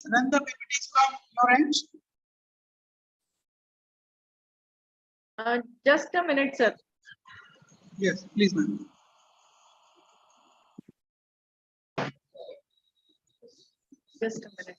Run the PPTs from your end. Just a minute, sir. Yes, please, ma'am. Just a minute.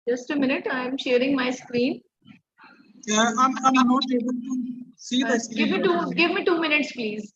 Just a minute. I am sharing my screen. Yeah, I'm not able to see the screen. Give me 2 minutes, please.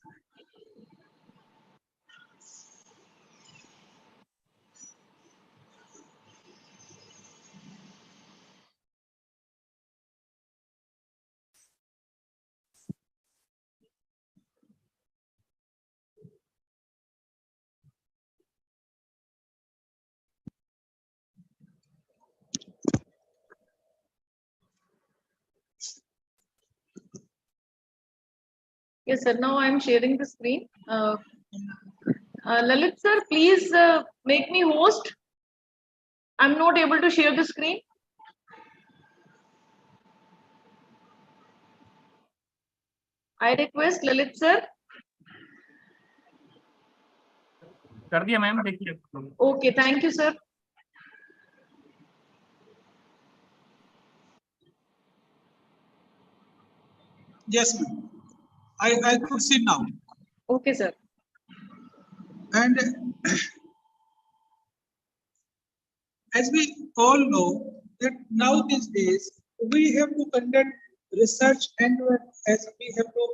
Yes, sir. Now I am sharing the screen. Lalit sir, please make me host. I'm not able to share the screen. I request Lalit sir. कर दिया ma'am, देखिए. Okay, thank you, sir. Yes, ma'am. I could see now. Okay, sir. And as we all know that now these days we have to conduct research and as we have to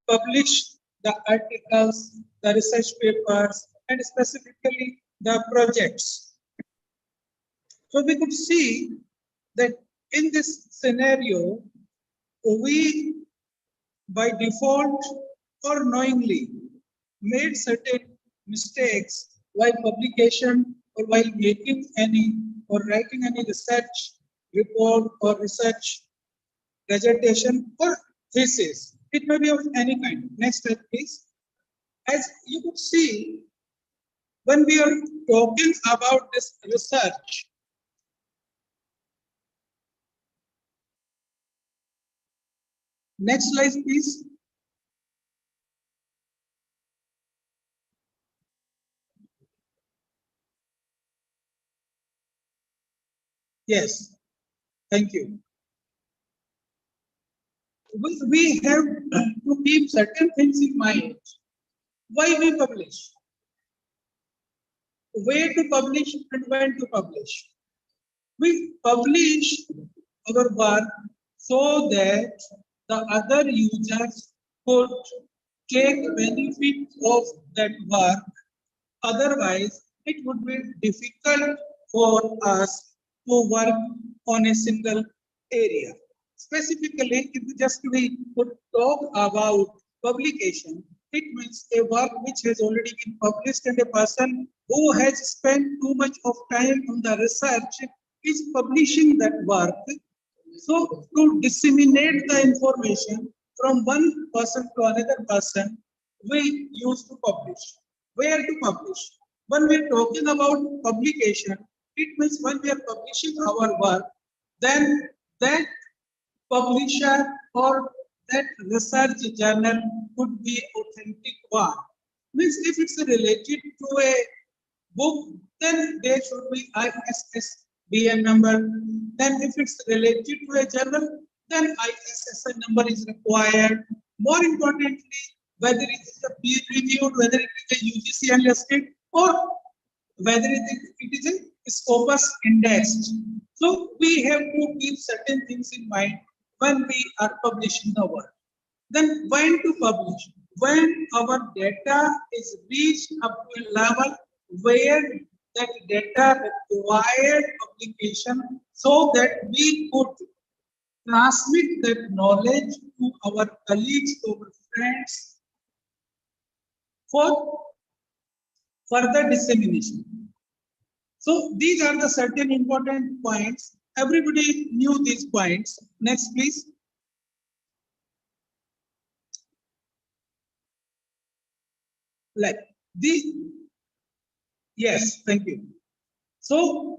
publish the articles, the research papers, and specifically the projects. So we could see that in this scenario, we by default or knowingly made certain mistakes while publication or while making any or writing any research report or research presentation or thesis. It may be of any kind. Next slide, please. As you could see, when we are talking about this research, next slide, please. Yes, thank you. We have to keep certain things in mind. Why we publish? Where to publish and when to publish? We publish our work so that the other users could take benefit of that work. Otherwise, it would be difficult for us to work on a single area. Specifically, if just we could talk about publication, it means a work which has already been published and a person who has spent too much of time on the research is publishing that work. So to disseminate the information from one person to another person, we used to publish. Where to publish? When we are talking about publication, it means when we are publishing our work, then that publisher or that research journal could be authentic one. Means if it's related to a book, then there should be ISSBN number. Then if it's related to a journal, then ISSN number is required. More importantly, whether it is a peer reviewed, whether it is a UGC enlisted, or whether it is a Scopus indexed. So we have to keep certain things in mind when we are publishing the work. Then when to publish? When our data is reached up to a level where that data required publication so that we could transmit that knowledge to our colleagues, to our friends for further dissemination. So these are the certain important points. Everybody knew these points. Next, please. Like yes, thank you. So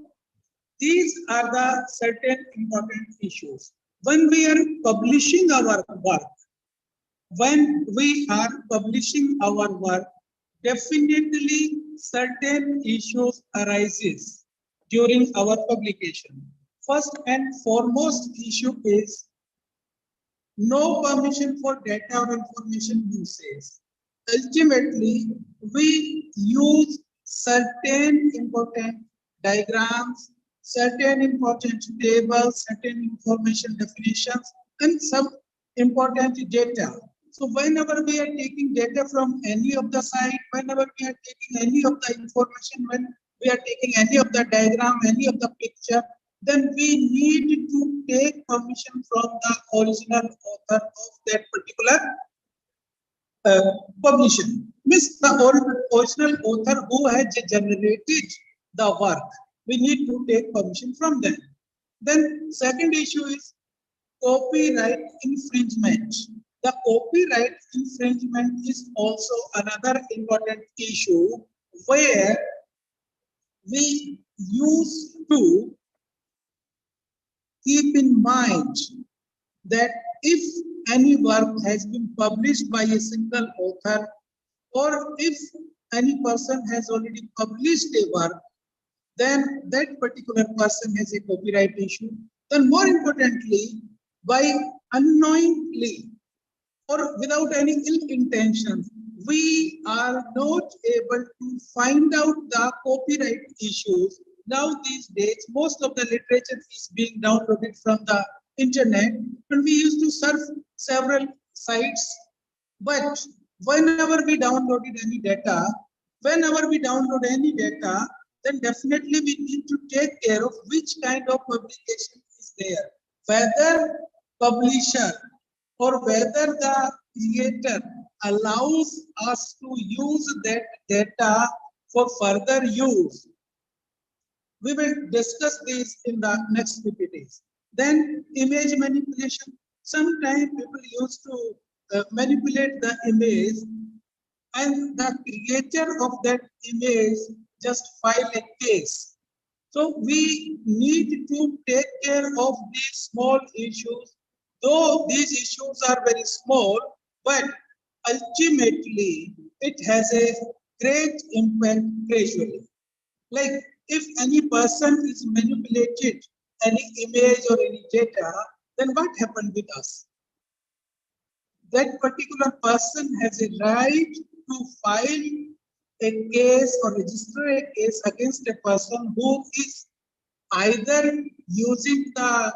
these are the certain important issues. When we are publishing our work, definitely certain issues arises during our publication. First and foremost issue is no permission for data or information usage. Ultimately, we use certain important diagrams, certain important tables, certain information definitions, and some important data. So whenever we are taking data from any of the site, whenever we are taking any of the information, when we are taking any of the diagram, any of the picture, then we need to take permission from the original author of that particular publication. Means the original author who has generated the work. We need to take permission from them. Then second issue is copyright infringement. The copyright infringement is also another important issue where we used to keep in mind that if any work has been published by a single author, or if any person has already published a work, then that particular person has a copyright issue. Then more importantly, by unknowingly or without any ill intentions, we are not able to find out the copyright issues. Now these days, most of the literature is being downloaded from the internet, and we used to surf several sites. But whenever we download any data, then definitely we need to take care of which kind of publication is there. Whether publisher or whether the creator allows us to use that data for further use. We will discuss this in the next PPTs. Then image manipulation. Sometimes people used to manipulate the image, and the creator of that image just file a case. So we need to take care of these small issues. Though these issues are very small, but ultimately it has a great impact gradually. Like if any person is manipulated any image or any data, then what happened with us? That particular person has a right to file a case or register a case against a person who is either using the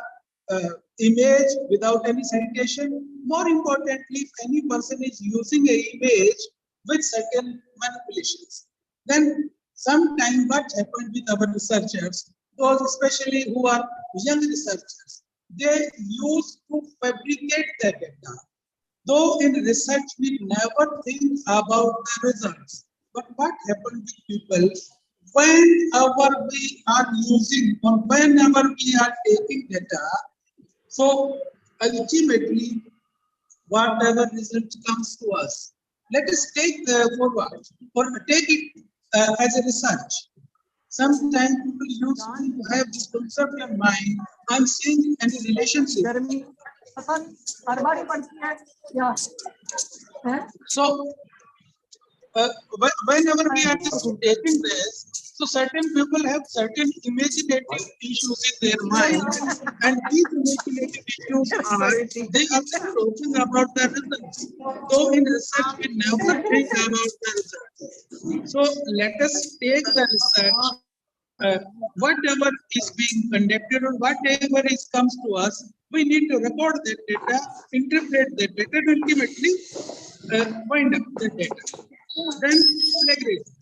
image without any citation. More importantly, if any person is using an image with certain manipulations, then sometime what happened with our researchers, those especially who are young researchers, they used to fabricate the data. Though in research we never think about the results, but what happened with people whenever we are using or whenever we are taking data, so ultimately whatever result comes to us, let us take forward or take it as a research. Sometimes people used to have this concept in mind, I'm seeing any relationship. So whenever we are taking this, so certain people have certain imaginative issues in their mind, and these imaginative issues are they are talking about the results. So in research, we never think about the results. So let us take the research, whatever is being conducted or whatever is comes to us, we need to record that data, interpret that data, and ultimately find out the data. Then plagiarism.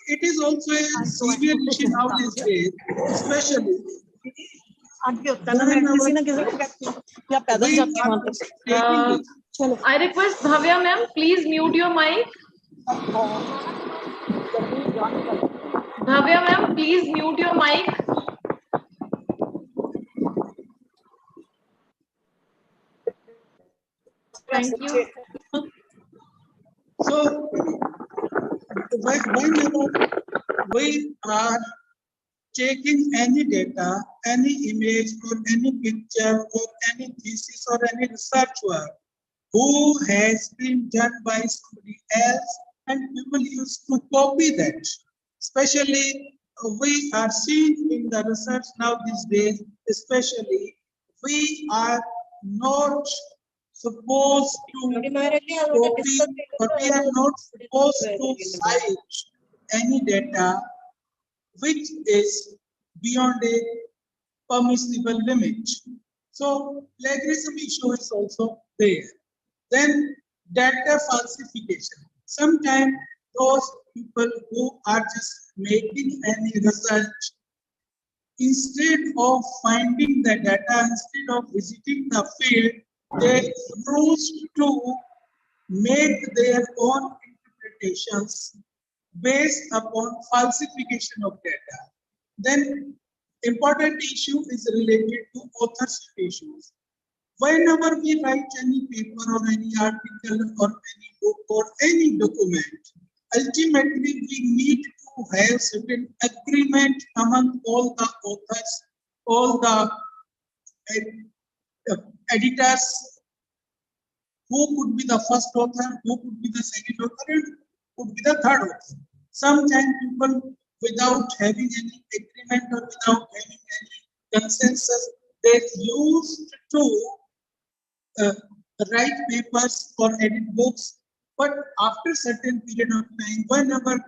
it is also a severe issue nowadays, especially when we are taking it. I request Bhavya ma'am, please mute your mic. Bhavya ma'am, please mute your mic. Thank you. So whenever we are taking any data, any image or any picture or any thesis or any research work who has been done by somebody else, and people used to copy that. Especially we are seeing in the research now these days, especially we are not supposed to copy, or we are not supposed to cite any data which is beyond a permissible limit. So plagiarism issue is also there. Then data falsification. Sometimes those people who are just making any research, instead of finding the data, instead of visiting the field, they used to make their own interpretations based upon falsification of data. Then important issue is related to authorship issues. Whenever we write any paper or any article or any book or any document, ultimately we need to have certain agreement among all the authors, all the editors, who could be the first author, who could be the second author, and who could be the third author. Sometimes people, without having any agreement or without having any consensus, they used to write papers or edit books, but after certain period of time, whenever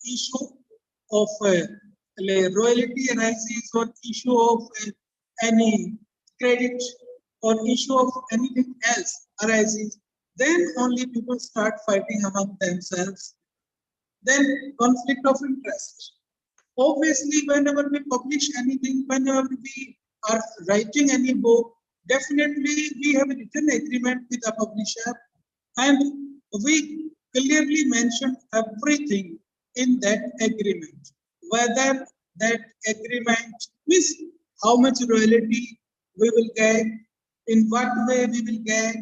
issue of royalty arises or issue of any credit or issue of anything else arises, then only people start fighting among themselves. Then conflict of interest. Obviously, whenever we publish anything, whenever we are writing any book, definitely we have a written agreement with the publisher, and we clearly mention everything in that agreement. Whether that agreement means how much royalty we will get, in what way we will get,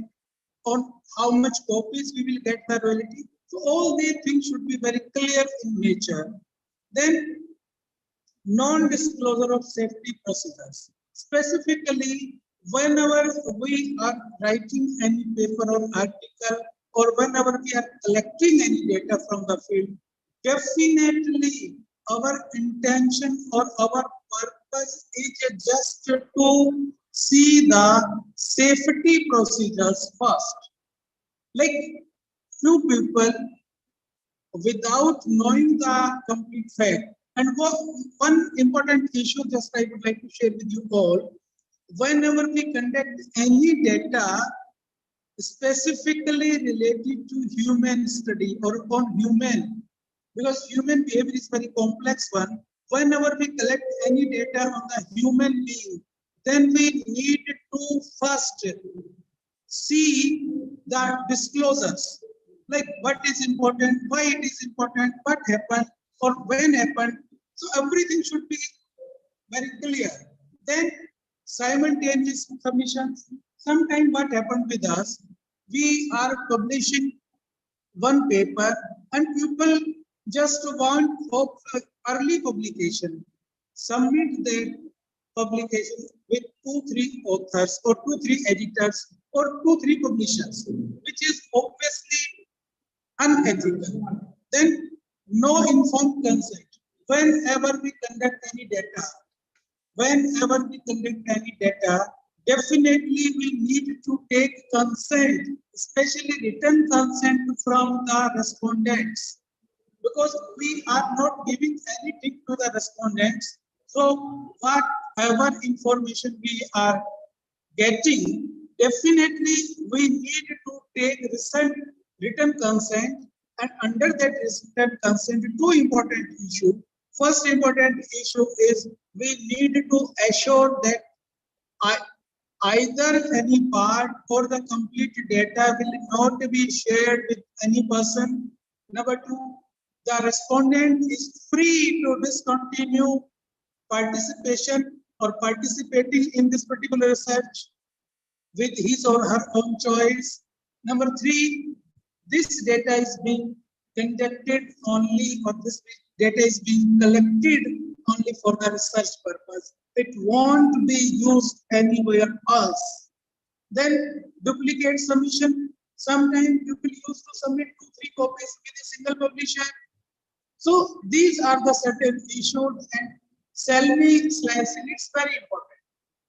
on how much copies we will get the royalty. So all these things should be very clear in nature. Then non-disclosure of safety procedures. Specifically, whenever we are writing any paper or article, or whenever we are collecting any data from the field, definitely our intention or our purpose is just to see the safety procedures first. Like few people, without knowing the complete fact. And one important issue just I would like to share with you all, whenever we conduct any data specifically related to human study or on human, because human behavior is very complex one, whenever we collect any data on the human being, then we need to first see the disclosures, like what is important, why it is important, what happened, or when happened. So everything should be very clear. Then simultaneous submissions. Sometimes what happened with us, we are publishing one paper and people just want of early publication, submit their publication with 2-3 authors or 2-3 editors or 2-3 publishers, which is obviously unethical. Then no informed consent. Whenever we conduct any data, definitely we need to take consent, especially written consent from the respondents, because we are not giving anything to the respondents. So whatever information we are getting, definitely we need to take written consent, And under that risk and consent, two important issues. First important issue is we need to assure that either any part or the complete data will not be shared with any person. Number two, the respondent is free to discontinue participation or participating in this particular research with his or her own choice. Number three, this data is being conducted only, or this data is being collected only for the research purpose. It won't be used anywhere else. Then duplicate submission. Sometimes you will use to submit 2-3 copies with a single publisher. So these are the certain issues, and sell-me/slicing, it's very important.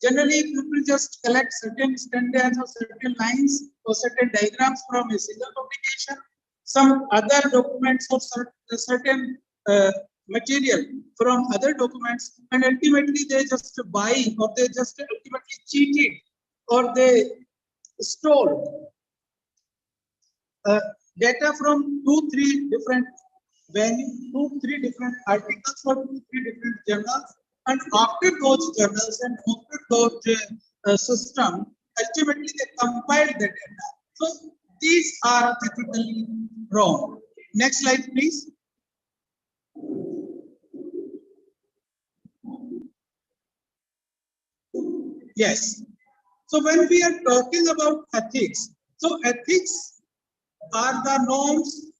Generally, people just collect certain standards or certain lines or certain diagrams from a single publication, some other documents or certain material from other documents, and ultimately they just buy, or they just ultimately cheat it, or they stole data from 2-3 different venues, 2-3 different articles or 2-3 different journals, and after those journals and after those system, ultimately they compile the data. So these are ethically wrong. Next slide, please. Yes. So when we are talking about ethics, so ethics are the norms.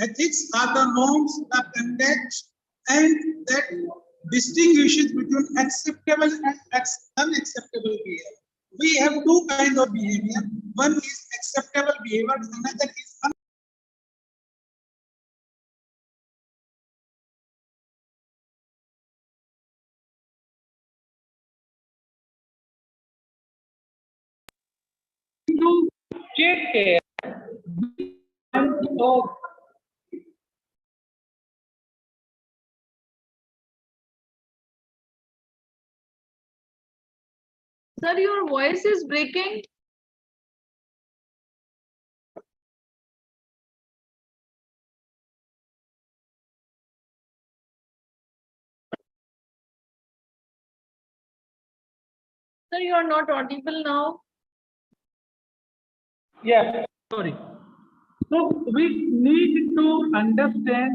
Ethics are the norms, the conduct, and that distinguishes between acceptable and unacceptable behavior. We have two kinds of behavior. One is acceptable behavior, another is to take care of Sir, your voice is breaking. Sir, you are not audible now. yeah, sorry. So we need to understand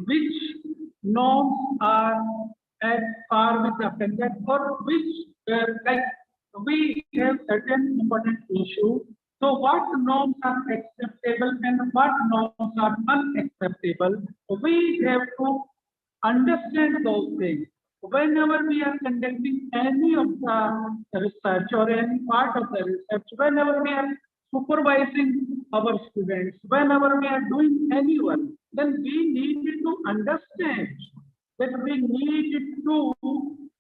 which norms are at par with the conduct, or which like we have certain important issues. So what norms are acceptable and what norms are unacceptable? We have to understand those things. Whenever we are conducting any of the research or any part of the research, whenever we are supervising our students, whenever we are doing any work, then we need to understand that we need to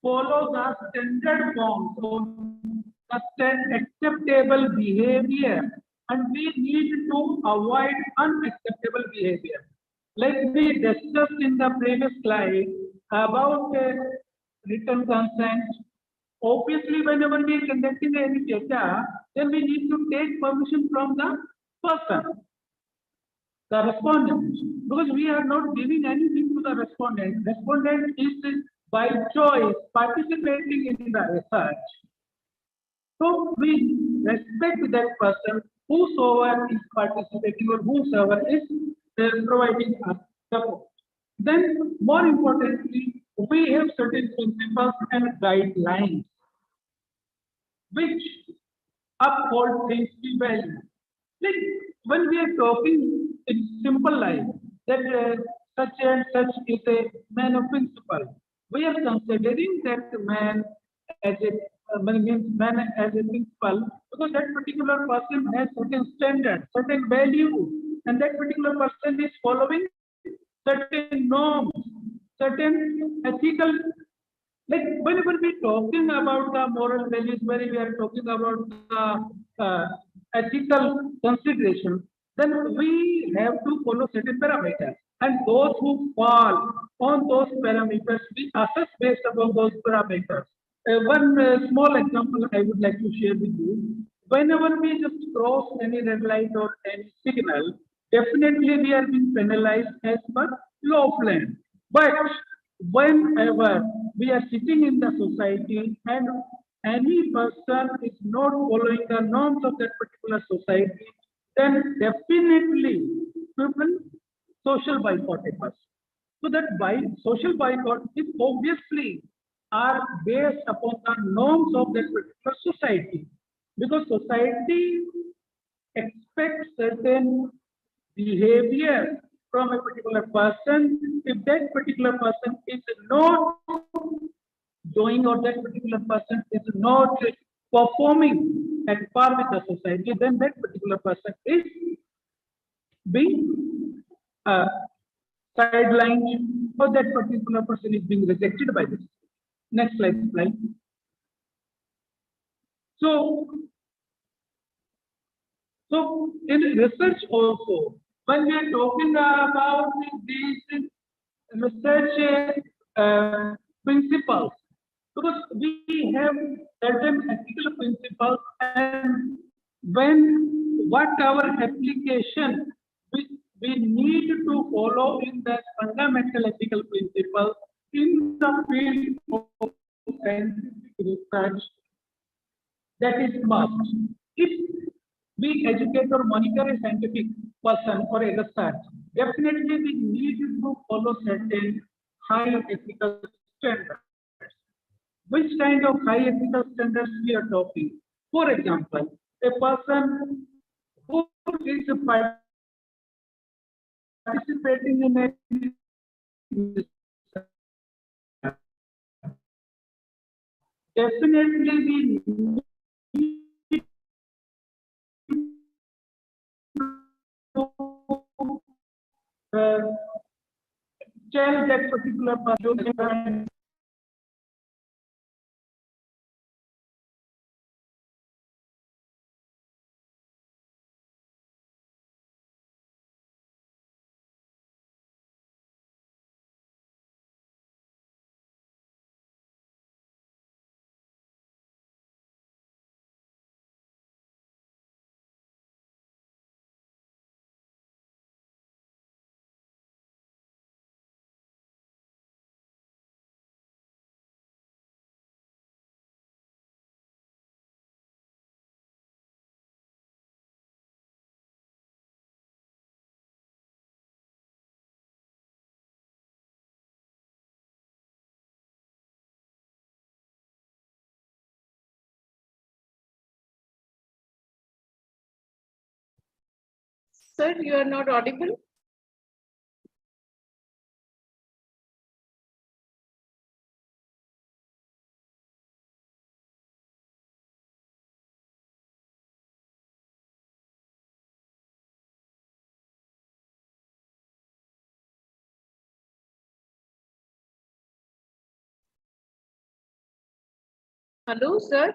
follow the standard forms of acceptable behavior, and we need to avoid unacceptable behavior. Like we discussed in the previous slide about written consent. Obviously, whenever we are conducting any data, then we need to take permission from the person, the respondent, because we are not giving anything to the respondent. Respondent is by choice participating in the research. So we respect that person, whosoever is participating or whosoever is providing us support. Then, more importantly, we have certain principles and guidelines which uphold principal value. Like when we are talking in simple life, that such and such is a man of principle, we are considering that man as a means man as a principle, because that particular person has certain standards, certain value, and that particular person is following certain norms, certain ethical. Like whenever we talking about the moral values, when we are talking about the ethical consideration, then we have to follow certain parameters, and those who fall on those parameters, we assess based upon those parameters. One small example I would like to share with you. whenever we just cross any red light or any signal, definitely we are being penalized as per law of land. But whenever we are sitting in the society and any person is not following the norms of that particular society, then definitely people social boycott a person. So that by social boycott is obviously are based upon the norms of that particular society, because society expects certain behavior from a particular person. If that particular person is not doing or that particular person is not performing at par with the society, then that particular person is being sidelined or that particular person is being rejected by this. Next slide. So, in research also, when we are talking about these research principles, because we have certain ethical principles, and when what our application we need to follow in that fundamental ethical principle in the field of scientific research, that is must. If we educate or monitor a scientific person or a research, definitely we need to follow certain high ethical standards. Which kind of high ethical standards we are talking? For example, a person who is participating in a definitely we need to tell that particular person. Sir, you are not audible. Hello, sir.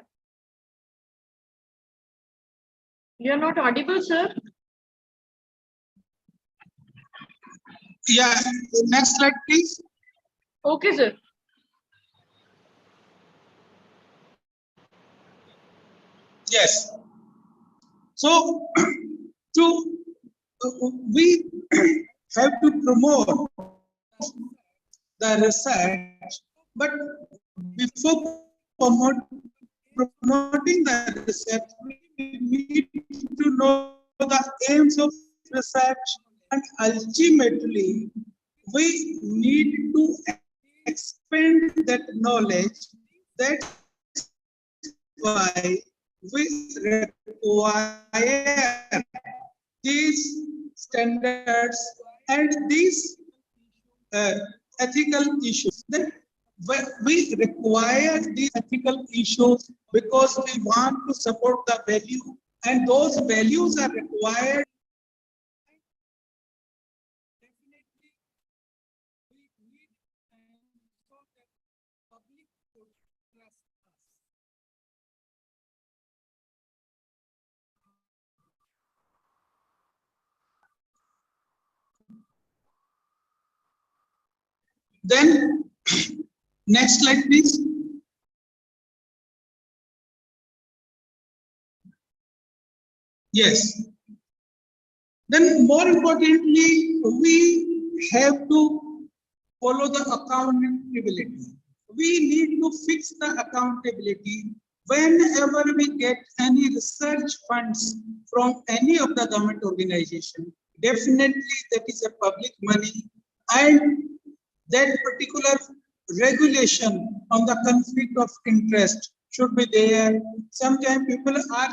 You are not audible, sir. Yeah, next slide, please. Okay, sir. Yes. So, to we have to promote the research, but before promoting the research, we need to know the aims of research, and ultimately, we need to expand that knowledge. That's why we require these standards and these ethical issues. Then we require these ethical issues because we want to support the value, and those values are required. Then, next slide, please. Yes. Then more importantly, we have to follow the accountability. We need to fix the accountability whenever we get any research funds from any of the government organization. Definitely that is a public money, and that particular regulation on the conflict of interest should be there. Sometimes people are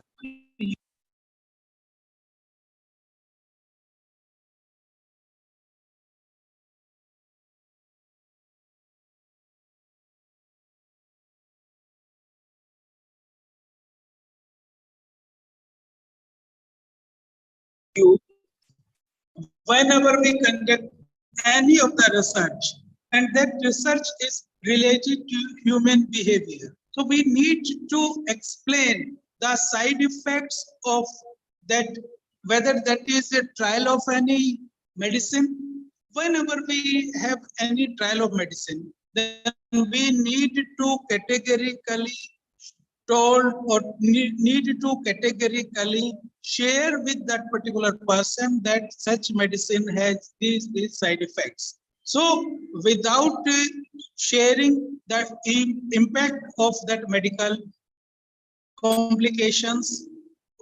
you whenever we conduct any of the research, and that research is related to human behavior. So we need to explain the side effects of that, whether that is a trial of any medicine. Whenever we have any trial of medicine, then we need to categorically told or need to categorically share with that particular person that such medicine has these side effects. So without sharing the impact of that medical complications,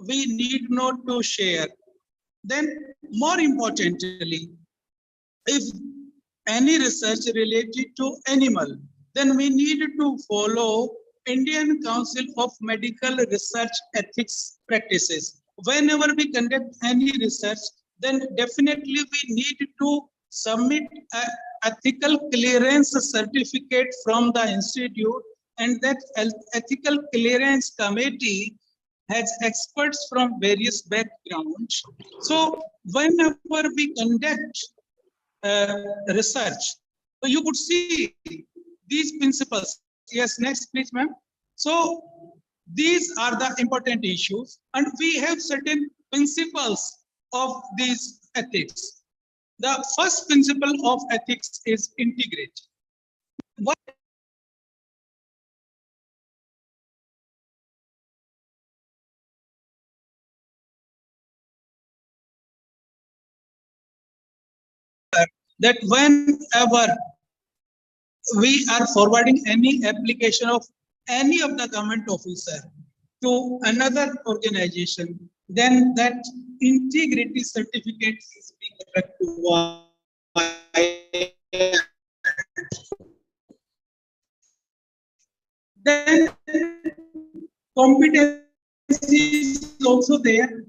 we need not to share. Then more importantly, if any research related to animal, then we need to follow Indian Council of Medical Research Ethics Practices. Whenever we conduct any research, then definitely we need to submit an ethical clearance certificate from the institute, and that ethical clearance committee has experts from various backgrounds. So whenever we conduct research, so you could see these principles. Yes, next please, ma'am. So these are the important issues, and we have certain principles of these ethics. The first principle of ethics is integrity. What that whenever we are forwarding any application of any of the government officer to another organization, then that integrity certificate is being required. Then competency is also there.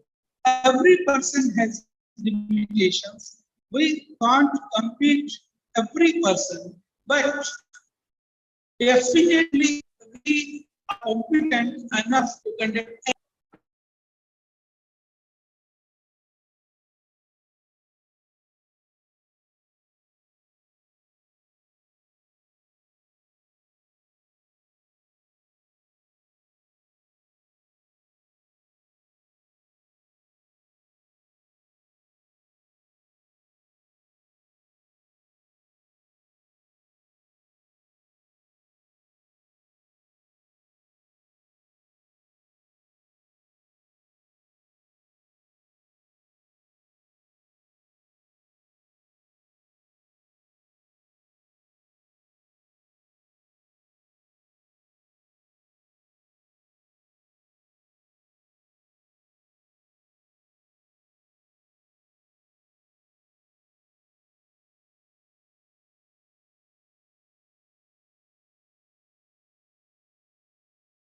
Every person has limitations. We can't compete every person, but definitely we are competent enough to conduct.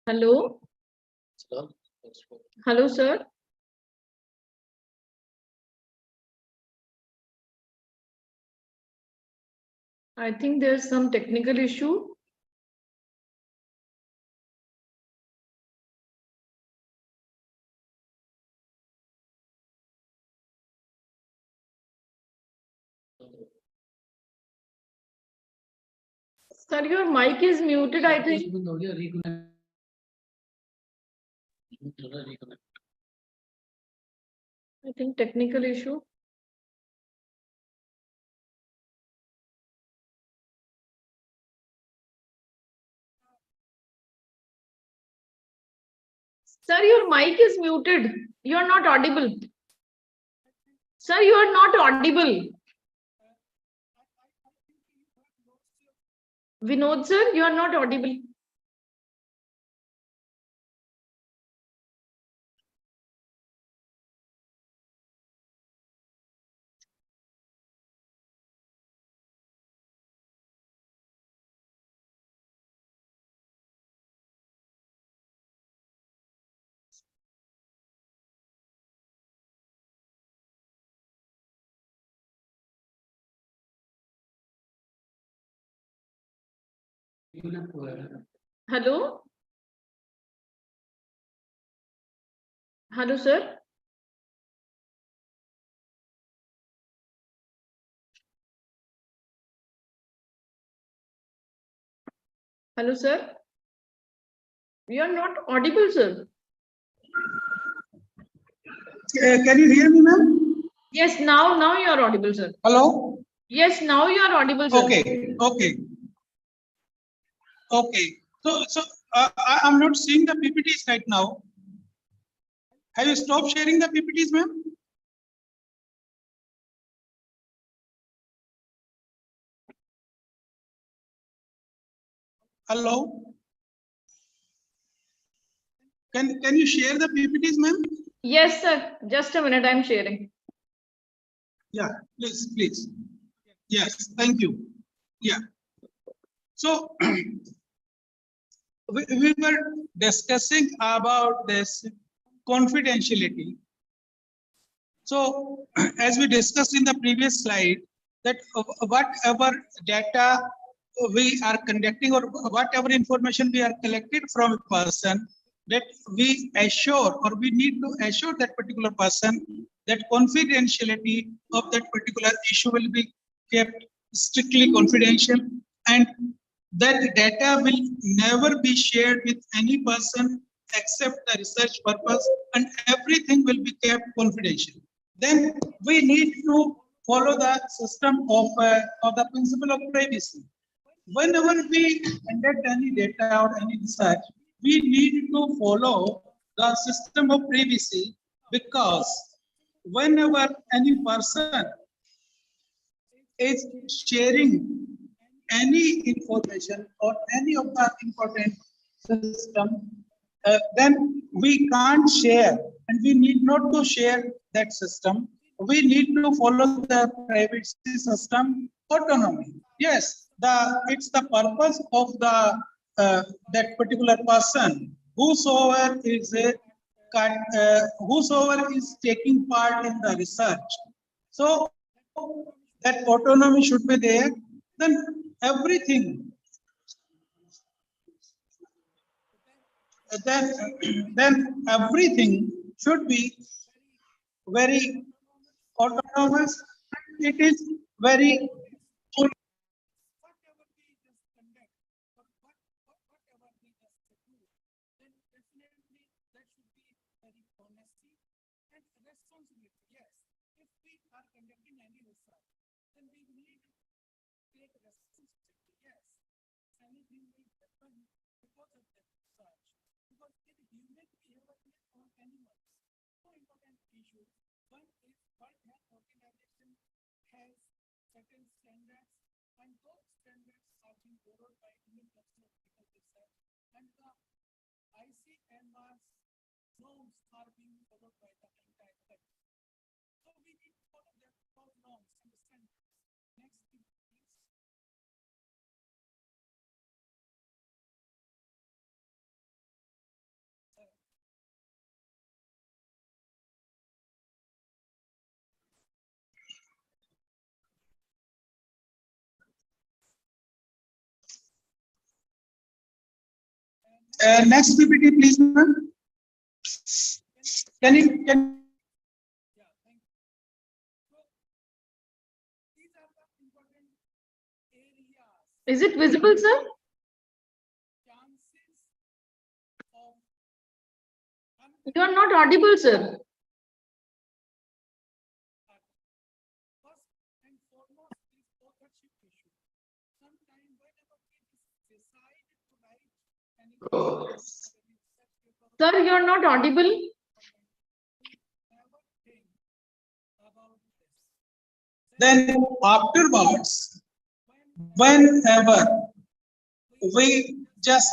Hello. Hello, sir. I think there's some technical issue. Sir, your mic is muted, I think. I think technical issue. Sir, your mic is muted. You are not audible. Sir, you are not audible. Vinod sir, you are not audible. Hello? Hello, sir? Hello, sir? You are not audible, sir. Can you hear me, ma'am? Yes, now you are audible, sir. Hello? Yes, now you are audible, sir. Okay. So I'm not seeing the PPTs right now. Have you stopped sharing the PPTs, ma'am? Hello? Can you share the PPTs, ma'am? Yes, sir. Just a minute, I'm sharing. Yeah, please. Yes, thank you. Yeah. So we were discussing about this confidentiality. So as we discussed in the previous slide, that whatever data we are conducting or whatever information we are collected from a person, that we assure or we need to assure that particular person that confidentiality of that particular issue will be kept strictly confidential, and that data will never be shared with any person except the research purpose, and everything will be kept confidential. Then we need to follow the system of the principle of privacy. Whenever we conduct any data or any research, we need to follow the system of privacy, because whenever any person is sharing any information or any of the important system, then we can't share, and we need not to share that system. We need to follow the privacy system autonomy. Yes, it's the purpose of the that particular person, whosoever is taking part in the research. So that autonomy should be there. Then everything, then then everything should be very autonomous. It is very next PPT, please, ma'am. Can Is it visible, sir? You are not audible, sir. Sir, you are not audible. Then afterwards, whenever we just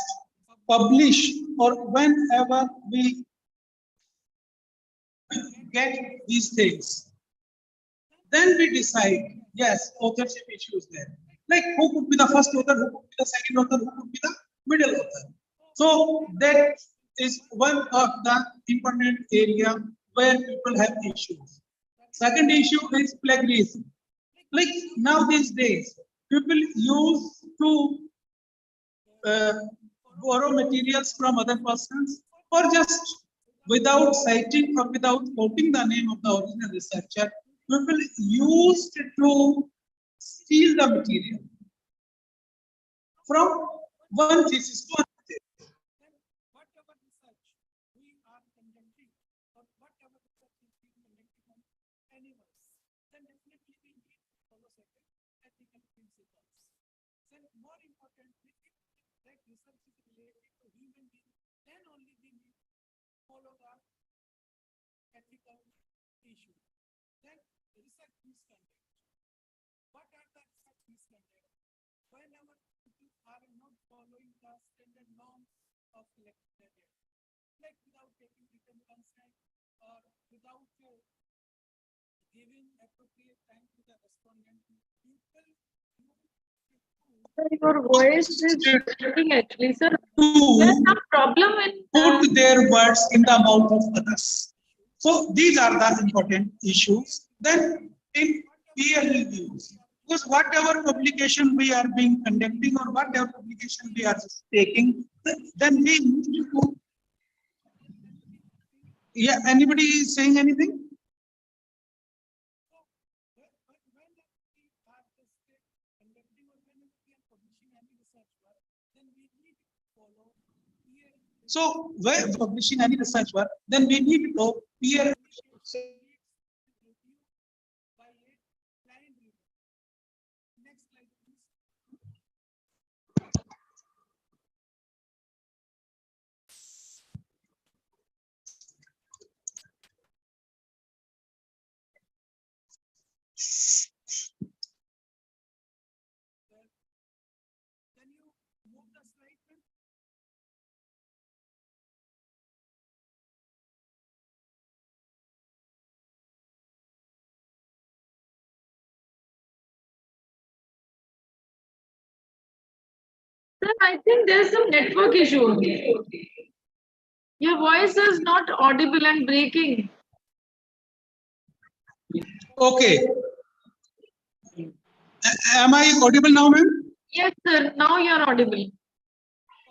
publish or whenever we get these things, then we decide, yes, authorship issue is there. Like who could be the first author, who could be the second author, who could be the middle author. So that is one of the important area where people have issues. Second issue is plagiarism. Like now these days, people used to borrow materials from other persons or just without citing or without quoting the name of the original researcher, people used to steal the material from one thesis to another. Whatever research we are conducting or whatever research is being conducted on animals, then definitely we need to follow certain ethical principles. Then more importantly, if that research is related to human beings, then only we need to follow the ethical issue. Then research misconduct. What are the research misconduct? Whenever people are not following the standard norms of lecture, like without taking written consent or without giving appropriate time to the respondent, people Sir, your voice is breaking actually, sir. to There's some problem in put their words in the mouth of others. So these are the important issues. Then in peer reviews, because whatever publication we are being conducting or whatever publication we are taking, then we need to. Yeah, anybody is saying anything? So when publishing any research work, then we need to go peer. Next slide, please. Can you move the slide, please? Sir, I think there's some network issue. Your voice is not audible and breaking. Okay. Am I audible now, ma'am? Yes, sir. Now you're audible.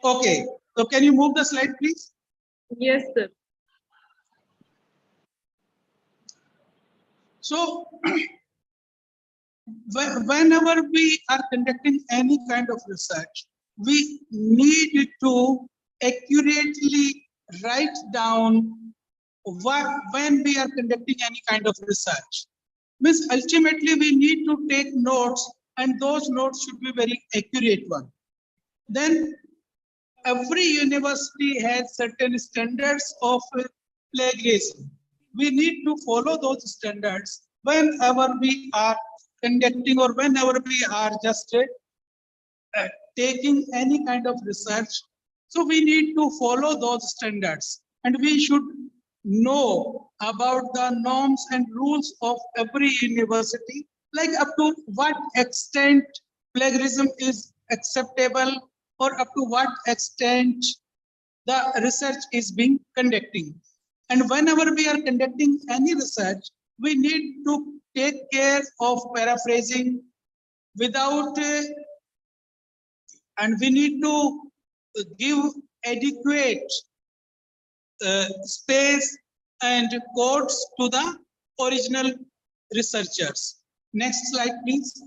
Okay. So can you move the slide, please? Yes, sir. So whenever we are conducting any kind of research, we need to accurately write down when we are conducting any kind of research. Means ultimately we need to take notes, and those notes should be very accurate one. Then every university has certain standards of plagiarism. We need to follow those standards whenever we are conducting or whenever we are just taking any kind of research. So we need to follow those standards, and we should know about the norms and rules of every university, like up to what extent plagiarism is acceptable or up to what extent the research is being conducting. And whenever we are conducting any research, we need to take care of paraphrasing without and we need to give adequate space and quotes to the original researchers. Next slide, please.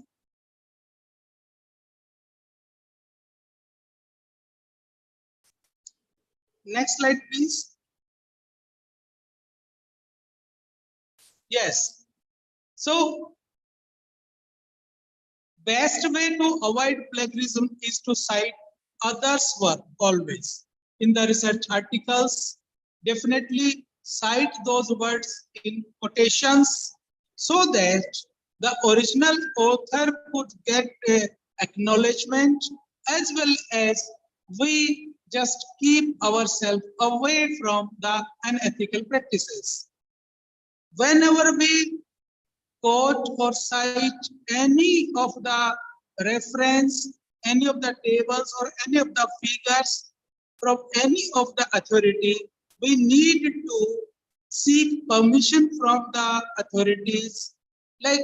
Next slide, please. Yes. So, best way to avoid plagiarism is to cite others' work always in the research articles definitely cite those words in quotations so that the original author could get acknowledgement, as well as we just keep ourselves away from the unethical practices. Whenever we quote or cite any of the reference, any of the tables or any of the figures from any of the authority, we need to seek permission from the authorities. Like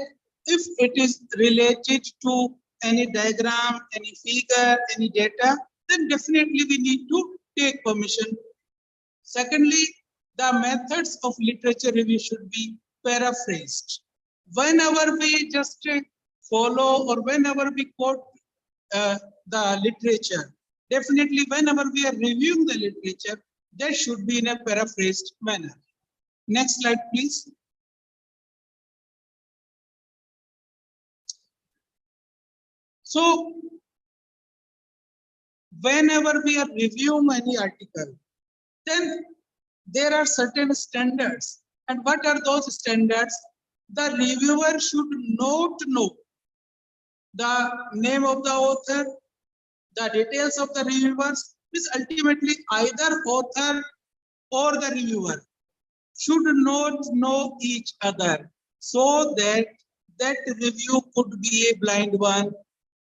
if it is related to any diagram, any figure, any data, then definitely we need to take permission. Secondly, the methods of literature review should be paraphrased. Whenever we just follow or whenever we quote the literature, definitely whenever we are reviewing the literature, that should be in a paraphrased manner. Next slide, please. So, whenever we are reviewing any article, then there are certain standards. And what are those standards? The reviewer should not know the name of the author, the details of the reviewers. Is ultimately either author or the reviewer should not know each other, so that that review could be a blind one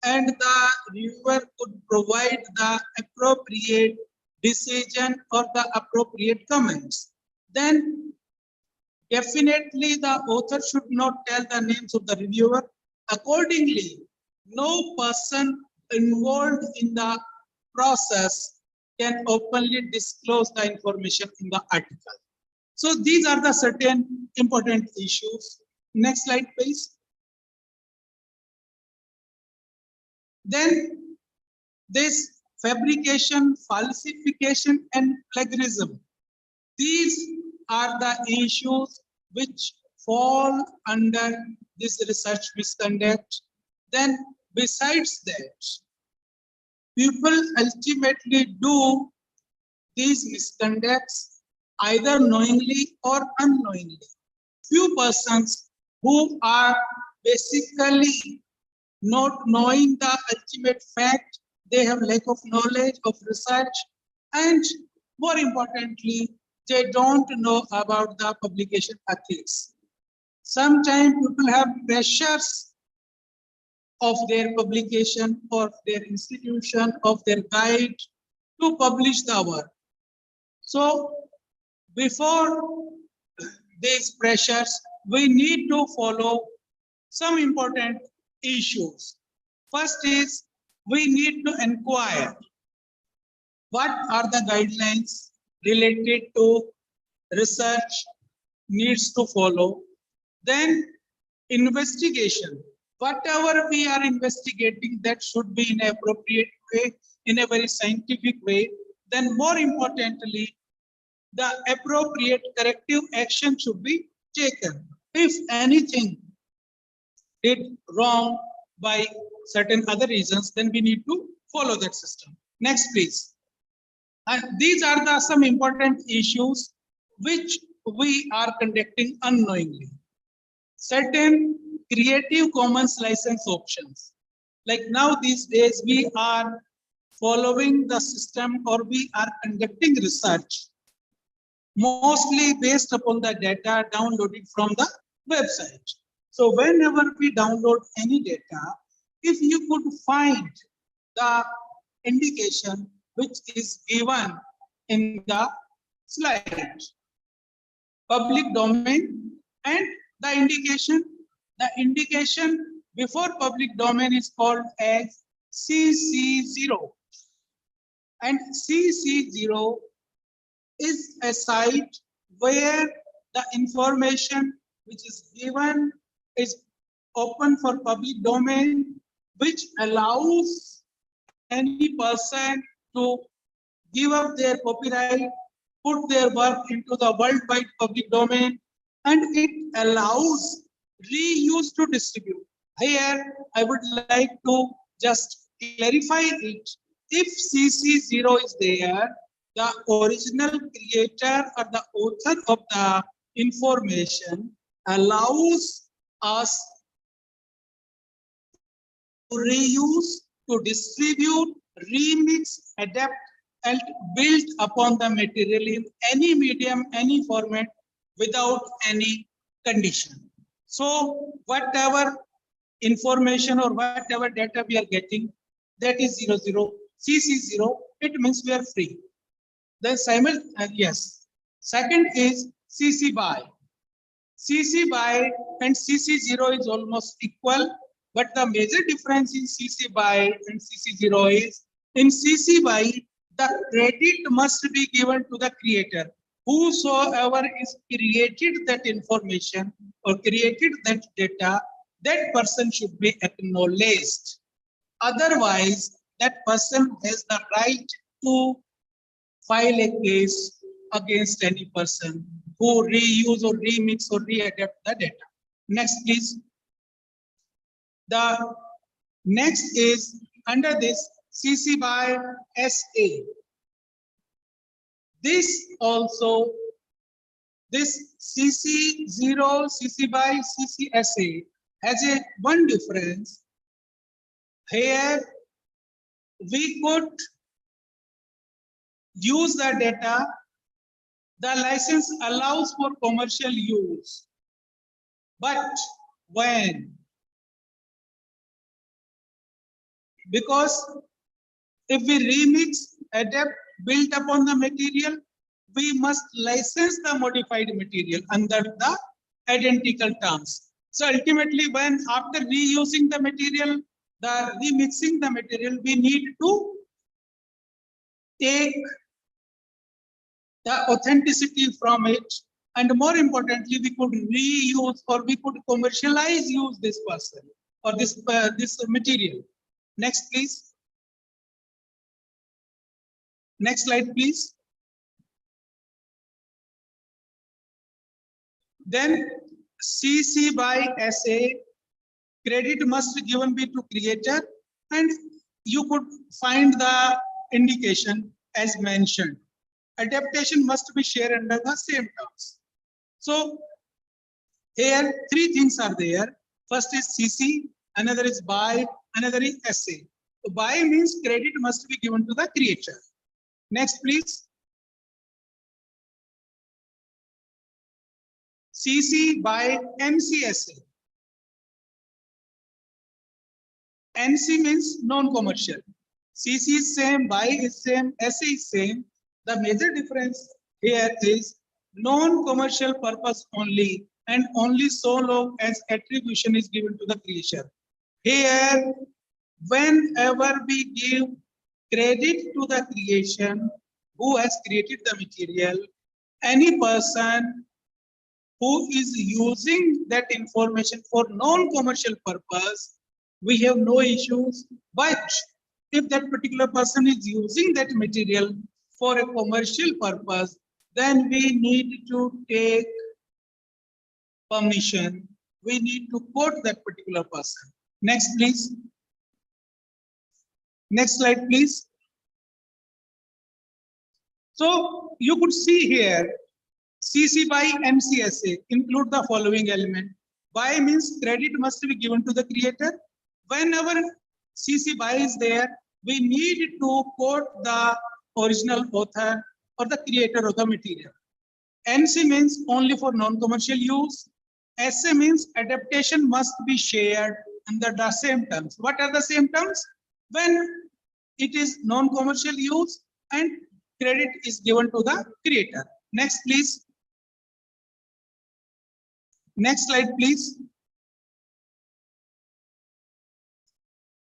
and the reviewer could provide the appropriate decision or the appropriate comments. Then definitely the author should not tell the names of the reviewer. Accordingly, no person involved in the process can openly disclose the information in the article. So these are the certain important issues. Next slide, please. Then this fabrication, falsification, and plagiarism. These are the issues which fall under this research misconduct. Then besides that, people ultimately do these misconducts either knowingly or unknowingly. Few persons who are basically not knowing the ultimate fact, they have lack of knowledge of research, and more importantly, they don't know about the publication ethics. Sometimes people have pressures of their publication, of their institution, of their guide to publish the work. So before these pressures, we need to follow some important issues. First is we need to inquire what are the guidelines related to research needs to follow. Then investigation. Whatever we are investigating, that should be in an appropriate way, in a very scientific way. Then more importantly, the appropriate corrective action should be taken. If anything did wrong by certain other reasons, then we need to follow that system. Next, please. And these are the some important issues which we are conducting unknowingly. Certain Creative Commons license options. Like now these days we are following the system, or we are conducting research mostly based upon the data downloaded from the website. So whenever we download any data, if you could find the indication which is given in the slide, public domain, and the indication before public domain is called as CC0. And CC0 is a site where the information which is given is open for public domain, which allows any person to give up their copyright, put their work into the worldwide public domain, and it allows reuse to distribute. Here, I would like to just clarify it. If CC0 is there, the original creator or the author of the information allows us to reuse, to distribute, remix, adapt, and build upon the material in any medium, any format, without any condition. So whatever information or whatever data we are getting, that is 00, CC0, it means we are free. Then yes. Second is CC by. CC by and CC0 is almost equal, but the major difference in CC by and CC0 is in CC by the credit must be given to the creator. Whosoever is created that information or created that data, that person should be acknowledged. Otherwise, that person has the right to file a case against any person who reuse or remix or readapt the data. Next, please. The next is under this CC by SA. This also, this CC0, CC by CCSA has a one difference. Here we could use the data. The license allows for commercial use, but when? Because if we remix, adapt, build upon the material, we must license the modified material under the identical terms. So ultimately, when after reusing the material, the remixing the material, we need to take the authenticity from it, and more importantly, we could reuse or we could commercialize use this person or this material. Next, please. Next slide, please. Then CC by SA, credit must be given be to creator, and you could find the indication as mentioned. Adaptation must be shared under the same terms. So here three things are there. First is CC, another is by, another is SA. So by means credit must be given to the creator. Next, please. CC by NCSA. NC means non-commercial. CC is same, by is same, SA is same. The major difference here is non-commercial purpose only, and only so long as attribution is given to the creator. Here, whenever we give credit to the creation who has created the material, any person who is using that information for non-commercial purpose, we have no issues. But if that particular person is using that material for a commercial purpose, then we need to take permission. We need to quote that particular person. Next, please. Next slide, please. So you could see here, CC by MCSA include the following element. By means credit must be given to the creator. Whenever CC by is there, we need to quote the original author or the creator of the material. NC means only for non-commercial use. SA means adaptation must be shared under the same terms. What are the same terms? When it is non-commercial use and credit is given to the creator. Next, please. Next slide, please.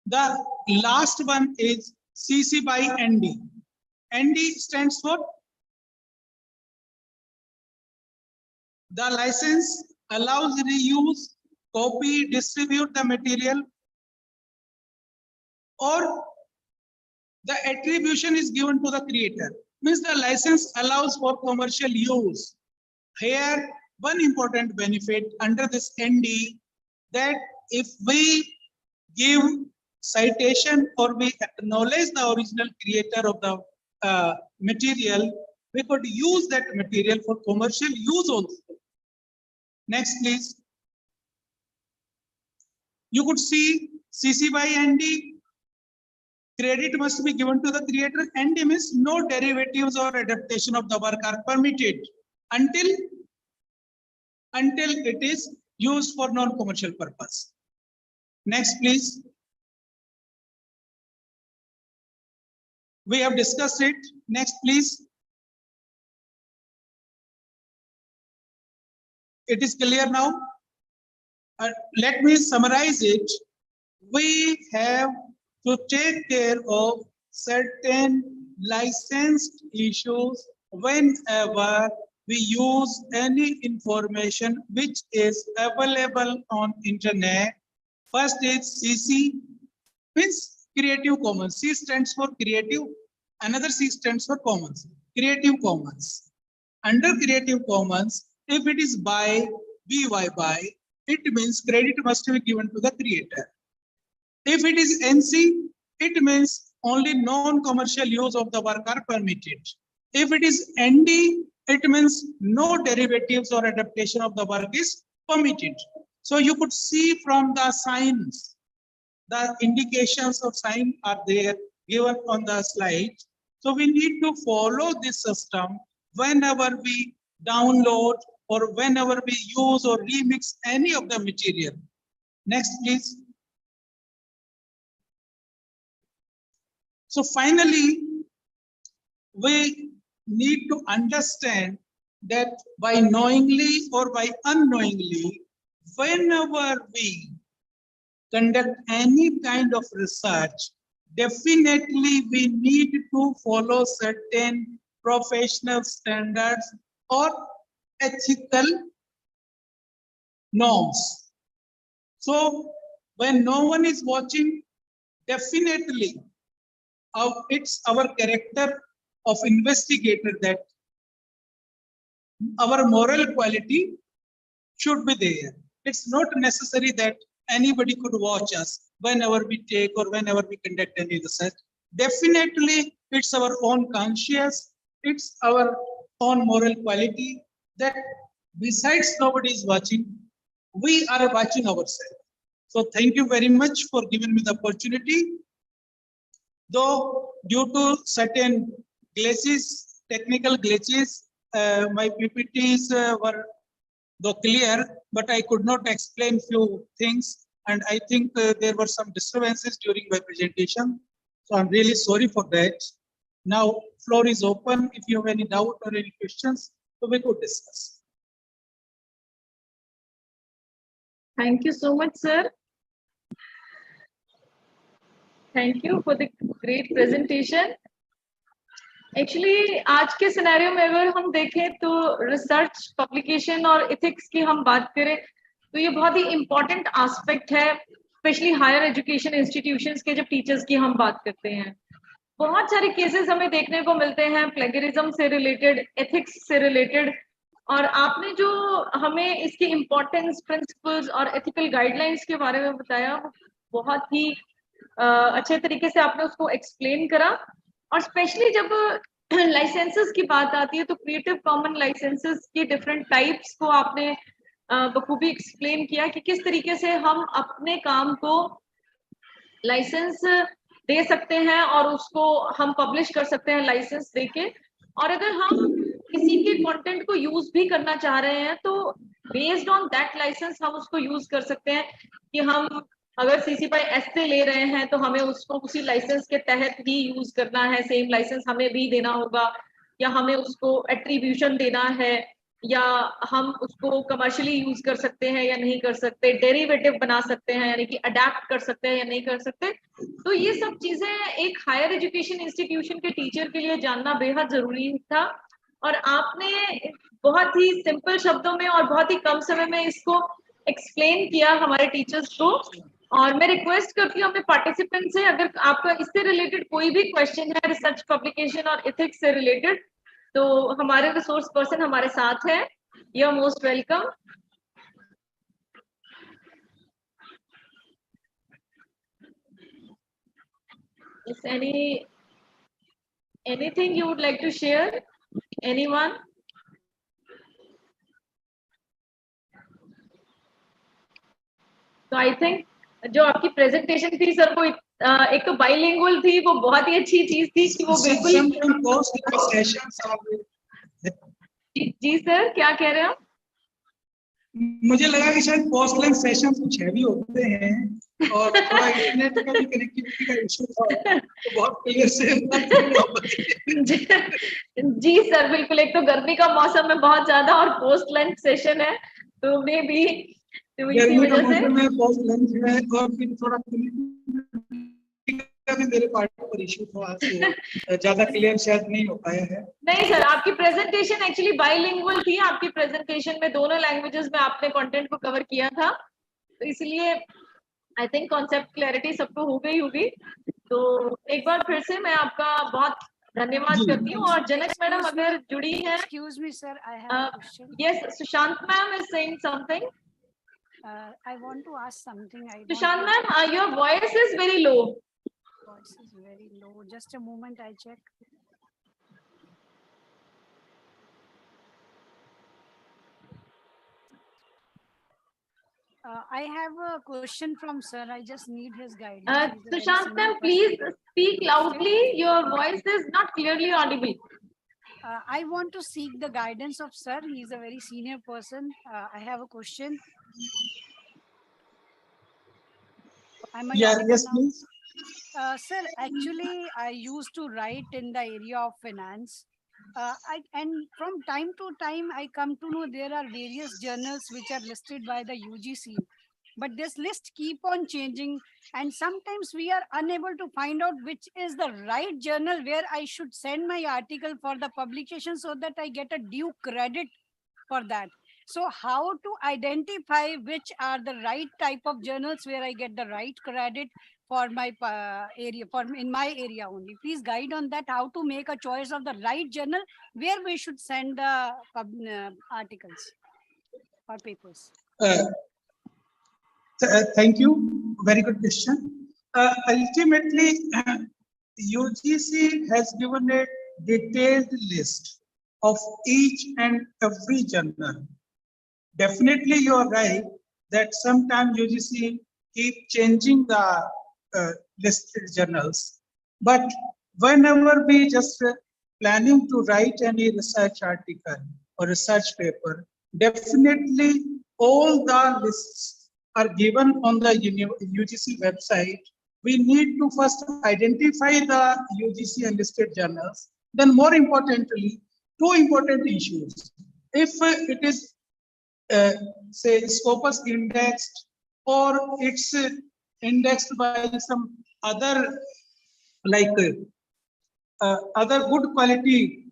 The last one is CC by ND. ND stands for the license allows reuse, copy, distribute the material, or the attribution is given to the creator. Means the license allows for commercial use. Here, one important benefit under this ND, that if we give citation or we acknowledge the original creator of the material, we could use that material for commercial use also. Next, please. You could see CC by ND. Credit must be given to the creator. ND means no derivatives or adaptation of the work are permitted until it is used for non-commercial purpose. Next, please. We have discussed it. Next, please. It is clear now. Let me summarize it. We have to take care of certain licensed issues whenever we use any information which is available on internet. First is CC, means Creative Commons. C stands for creative, another C stands for commons. Creative Commons. Under Creative Commons, if it is by, by, it means credit must be given to the creator. If it is NC, it means only non-commercial use of the work are permitted. If it is ND, it means no derivatives or adaptation of the work is permitted. So you could see from the signs, the indications of sign are there given on the slide. So we need to follow this system whenever we download or whenever we use or remix any of the material. Next, please. So finally, we need to understand that by knowingly or by unknowingly, whenever we conduct any kind of research, definitely we need to follow certain professional standards or ethical norms. So when no one is watching, definitely it's our character of investigator that our moral quality should be there. It's not necessary that anybody could watch us whenever we take or whenever we conduct any research. Definitely, it's our own conscience, it's our own moral quality that besides nobody is watching, we are watching ourselves. So thank you very much for giving me the opportunity. Though due to certain glitches, technical glitches, my PPTs were though clear, but I could not explain few things, and I think there were some disturbances during my presentation. So I'm really sorry for that. Now floor is open. If you have any doubt or any questions, so we could discuss. Thank you so much, sir. Thank you for the great presentation. Actually आज के scenario में अगर हम देखें तो research publication और ethics की हम बात करें तो ये बहुत ही इम्पोर्टेंट एस्पेक्ट है, स्पेशली हायर एजुकेशन इंस्टीट्यूशंस के जब टीचर्स की हम बात करते हैं। बहुत सारे केसेस हमें देखने को मिलते हैं प्लेगरिज्म से रिलेटेड, एथिक्स से रिलेटेड, और आपने जो हमें इसकी इम्पोर्टेंस, प्रिंसिपल्स और एथिकल गाइडलाइंस के बारे में बताया, बहुत ही अच्छे तरीके से आपने उसको एक्सप्लेन करा। और स्पेशली जब लाइसेंसेस की बात आती है तो क्रिएटिव कॉमन लाइसेंसेस की डिफरेंट टाइप्स को आपने बखूबी एक्सप्लेन किया कि किस तरीके से हम अपने काम को लाइसेंस दे सकते हैं और उसको हम पब्लिश कर सकते हैं लाइसेंस देके। और अगर हम किसी के कंटेंट को यूज भी करना चाह रहे हैं तो बेस्ड ऑन दैट लाइसेंस हम उसको यूज कर सकते हैं कि हम अगर CC by S से ले रहे हैं तो हमें उसको उसी लाइसेंस के तहत ही यूज करना है, सेम लाइसेंस हमें भी देना होगा, या हमें उसको एट्रीब्यूशन देना है, या हम उसको कमर्शियली यूज कर सकते हैं या नहीं कर सकते, डेरिवेटिव बना सकते हैं यानी कि अडेप्ट कर सकते हैं या नहीं कर सकते। तो ये सब चीजें एक हायर एजुकेशन इंस्टीट्यूशन के टीचर के लिए जानना बेहद जरूरी था, और आपने बहुत ही सिंपल शब्दों में और बहुत ही कम समय में इसको एक्सप्लेन किया हमारे टीचर्स को। और मैं रिक्वेस्ट करती हूँ अपने पार्टिसिपेंट से, अगर आपका इससे रिलेटेड कोई भी क्वेश्चन है रिसर्च पब्लिकेशन और एथिक्स से रिलेटेड, तो हमारे रिसोर्स पर्सन हमारे साथ है, you are most welcome. If any Anything you would like to share? Anyone? तो आई थिंक जो आपकी प्रेजेंटेशन थी सर वो एक तो बाइलिंगुअल थी, वो बहुत ही अच्छी चीज थी कि वो बिल्कुल जी सर क्या कह रहे हैं आप? मुझे लगा कि शायद पोस्ट लंच सेशन कुछ हैवी होते हैं और थोड़ा इंटरनेट का भी कनेक्टिविटी का इशू था, तो बहुत क्लियर से जी सर बिल्कुल, एक तो गर्मी का मौसम है बहुत ज्यादा और पोस्ट लंच सेशन है, तो मे भी तो इसी गर्मी का वजह से मौसम है, पोस्ट लंच है और फिर थोड़ा का भी मेरे पार्ट पर इशू था, तो ज्यादा क्लियर शायद नहीं हो पाया है। नहीं सर, आपकी प्रेजेंटेशन एक्चुअली बाइलिंगुअल थी, आपकी प्रेजेंटेशन में दोनों लैंग्वेजेस में आपने कंटेंट को कवर किया था, तो इसलिए आई थिंक कॉन्सेप्ट क्लैरिटी सबको हो गई होगी। तो एक बार फिर से मैं आपका बहुत धन्यवाद करती हूँ और जनक मैडम अगर जुड़ी है। Excuse me, sir. I have a question. Yes, Sushant ma'am is saying something. I want to ask something. Sushant ma'am, your voice is very low. Voice is very low. Just a moment, I check. I have a question from sir. I just need his guidance. Sushant ma'am, please speak loudly. Your voice is not clearly audible. I want to seek the guidance of sir. He is a very senior person. I have a question. Yes, please. Sir, actually, I used to write in the area of finance. And from time to time, I come to know there are various journals which are listed by the UGC. But this list keep on changing. And sometimes we are unable to find out which is the right journal where I should send my article for the publication so that I get a due credit for that. So how to identify which are the right type of journals where I get the right credit for my area, in my area only. Please guide on that, how to make a choice of the right journal where we should send the articles or papers. Thank you. Very good question. Ultimately, UGC has given a detailed list of each and every journal. Definitely, you are right that sometimes UGC keep changing the listed journals. But whenever we just planning to write any research article or research paper, definitely all the lists are given on the UGC website. We need to first identify the UGC enlisted journals. Then more importantly, two important issues. If it is say Scopus indexed or it's indexed by some other like other good quality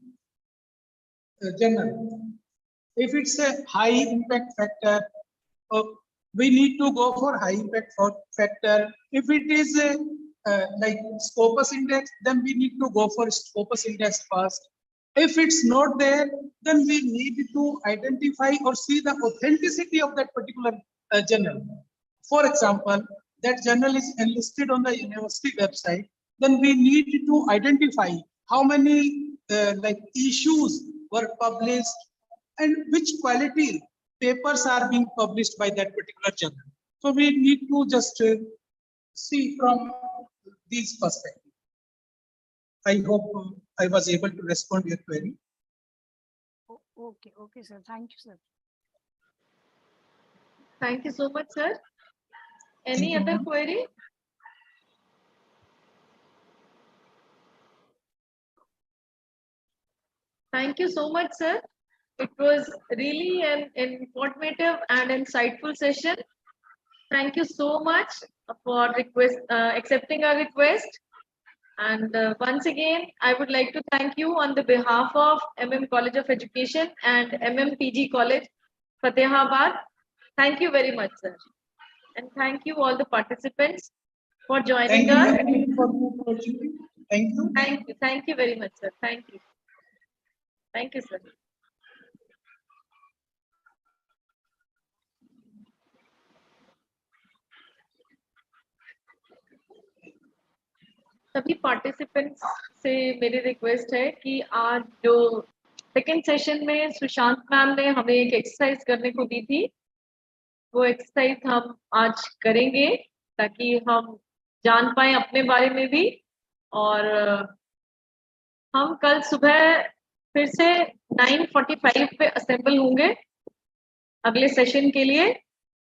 journal. If it's a high impact factor, we need to go for high impact factor. If it is like Scopus index, then we need to go for Scopus index first. If it's not there, then we need to identify or see the authenticity of that particular journal. For example, that journal is enlisted on the university website, then we need to identify how many like issues were published and which quality papers are being published by that particular journal. So we need to just see from these perspectives. I hope I was able to respond to your query. Okay, sir. Thank you, sir. Thank you so much, sir. Any other query? Thank you so much, sir. It was really an informative and insightful session. Thank you so much for accepting our request. And once again, I would like to thank you on the behalf of MM College of Education and MMPG College, Fatehabad. Thank you very much, sir. And thank you all the participants for joining us. Thank you for the opportunity. Thank you. Thank you. Thank you very much, sir. Thank you. Thank you, sir. सभी participants से मेरी request है कि आज जो second session में Sushant ma'am ने हमें एक एक्सरसाइज करने को दी थी, वो एक्सरसाइज हम आज करेंगे ताकि हम जान पाए अपने बारे में भी, और हम कल सुबह फिर से 9:45 पे असेंबल होंगे अगले सेशन के लिए।